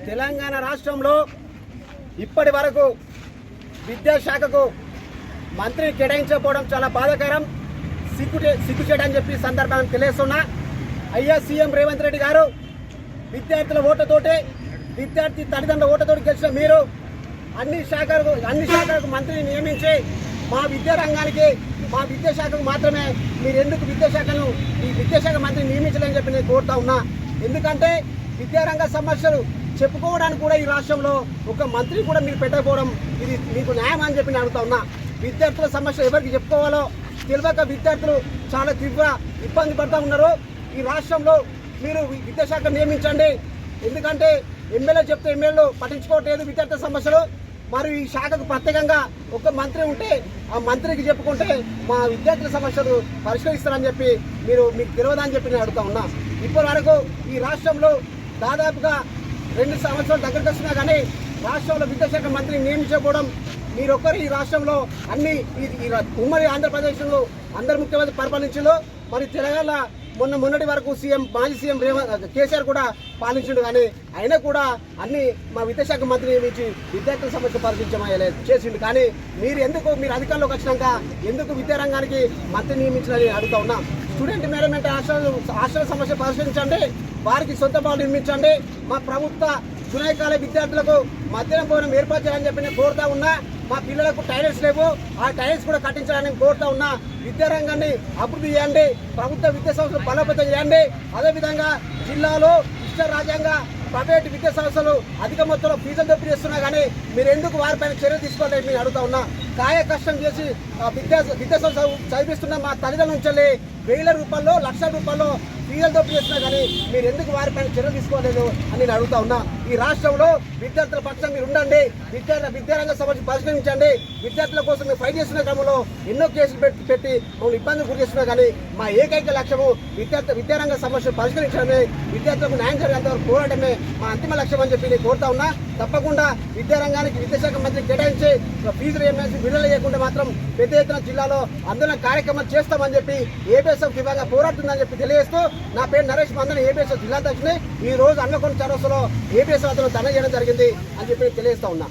తెలంగాణ రాష్ట్రంలో ఇప్పటి వరకు విద్యాశాఖకు మంత్రిని కేటాయించకపోవడం చాలా బాధాకరం, సిగ్గుచేట అని చెప్పి సందర్భాన్ని తెలియస్తున్నా. అయ్యా సీఎం రేవంత్ రెడ్డి గారు, విద్యార్థుల ఓట్లతోటి, విద్యార్థి తల్లిదండ్రుల ఓట్లతోటి గెలిచిన మీరు అన్ని శాఖలకు మంత్రిని నియమించి మా విద్యారంగానికి, మా విద్యాశాఖకు మాత్రమే మీరు ఎందుకు విద్యాశాఖ మంత్రిని నియమించాలని చెప్పి నేను కోరుతా ఉన్నా. ఎందుకంటే విద్యారంగ సమస్యలు చెప్పుకోవడానికి కూడా ఈ రాష్ట్రంలో ఒక మంత్రి కూడా మీరు పెట్టకపోవడం ఇది మీకు న్యాయం అని చెప్పి నేను అడుగుతా ఉన్నా. విద్యార్థుల సమస్యలు ఎవరికి చెప్పుకోవాలో తెలియక విద్యార్థులు చాలా తీవ్ర ఇబ్బంది పడుతూ ఉన్నారు. ఈ రాష్ట్రంలో మీరు విద్యాశాఖ నియమించండి. ఎందుకంటే ఎమ్మెల్యే చెప్తే ఎమ్మెల్యేలు పట్టించుకోవట్లేదు విద్యార్థుల సమస్యలు. మరి ఈ శాఖకు ప్రత్యేకంగా ఒక మంత్రి ఉంటే ఆ మంత్రికి చెప్పుకుంటే మా విద్యార్థుల సమస్యలు పరిష్కరిస్తారని చెప్పి మీకు తెలియదని చెప్పి నేను అడుగుతా ఉన్నా. ఇప్పటి వరకు ఈ రాష్ట్రంలో దాదాపుగా 2 సంవత్సరాలు దగ్గరకు వస్తున్నా కానీ రాష్ట్రంలో విద్యాశాఖ మంత్రిని నియమించకపోవడం మీరొక్కరు ఈ రాష్ట్రంలో అన్ని ఉమ్మడి ఆంధ్రప్రదేశ్లో అందరు ముఖ్యమంత్రి పరిపాలించారు. మరి తెలంగాణ మొన్నటి వరకు మాజీ సీఎం కేసీఆర్ కూడా పాలించిండు. కానీ అయినా కూడా అన్ని మా విద్యాశాఖ మంత్రి నియమించి విద్యార్థుల సమస్య పరిశీలించమయ్యలేదు చేసిండు. కానీ మీరు అధికారంలోకి వచ్చినాక ఎందుకు విద్యారంగానికి మంత్రి నియమించాలని అడుగుతా ఉన్నా. స్టూడెంట్ మేనేజ్మెంట్ హాస్టల్ సమస్య పరిశీలించండి, వారికి సొంత భవనాలు నిర్మించండి. మా ప్రభుత్వ జూనియర్ కాలేజ్ విద్యార్థులకు మధ్యాహ్నం భవనం ఏర్పాటు చేయాలని చెప్పి నేను కోరుతా ఉన్నా. మా పిల్లలకు టాయిలెట్స్ లేవు, ఆ టాయిలెట్స్ కూడా కట్టించాలని కోరుతా ఉన్నా. విద్యారంగాన్ని అభివృద్ధి చేయండి, ప్రభుత్వ విద్యా సంస్థలు బలోపేతం చేయండి. అదేవిధంగా జిల్లాలో ఇష్ట రాజ్యాంగ ప్రైవేట్ విద్యా సంస్థలు అధిక మొత్తంలో ఫీజులు దోపిడీ చేస్తున్నా కానీ మీరు ఎందుకు వారిపైన చర్యలు తీసుకోవాలని నేను అడుగుతా ఉన్నా. కాయ కష్టం చేసి విద్యా సంస్థ చదివిస్తున్న మా తల్లిదండ్రుల నుంచి 1000 రూపాయలు 1,00,000 రూపాయలు ఫీజులు దోపిడీ చేస్తున్నా కానీ మీరు ఎందుకు వారిపైన చర్యలు తీసుకోలేదు అని నేను అడుగుతా ఉన్నా. ఈ రాష్ట్రంలో విద్యార్థుల పక్షం మీరు ఉండండి, విద్యారంగ సమస్య పరిష్కరించండి. విద్యార్థుల కోసం మీరు ఫైట్ చేస్తున్న క్రమంలో ఎన్నో కేసులు పెట్టి మమ్మల్ని ఇబ్బందులు గురి చేస్తున్నా కానీ మా ఏకైక లక్ష్యము విద్యారంగ సమస్య పరిష్కరించడమే, విద్యార్థులకు న్యాయం జరిగేంత వరకు పోరాటమే మా అంతిమ లక్ష్యం అని చెప్పి నేను కోరుతా ఉన్నా. తప్పకుండా విద్యారంగానికి విద్యాశాఖ మంత్రి కేటాయించి ఫీజు రియంబర్స్మెంట్ విడుదల చేయకుండా మాత్రం పెద్ద ఎత్తున జిల్లాలో ఆందోళన కార్యక్రమాలు చేస్తామని చెప్పి ఏబిఎస్ఎఫ్ విభాగంగా పోరాడుతుందని చెప్పి తెలియజేస్తూ, నా పేరు నరేష్ మందన్, ఏబిఎస్ఎఫ్ జిల్లా అధ్యక్షుని. ఈ రోజు అన్నకొండ చౌరస్తాలో ఏబిఎస్ఎఫ్ అతను ధర్నా చేయడం జరిగింది అని చెప్పి తెలియజేస్తా ఉన్నా.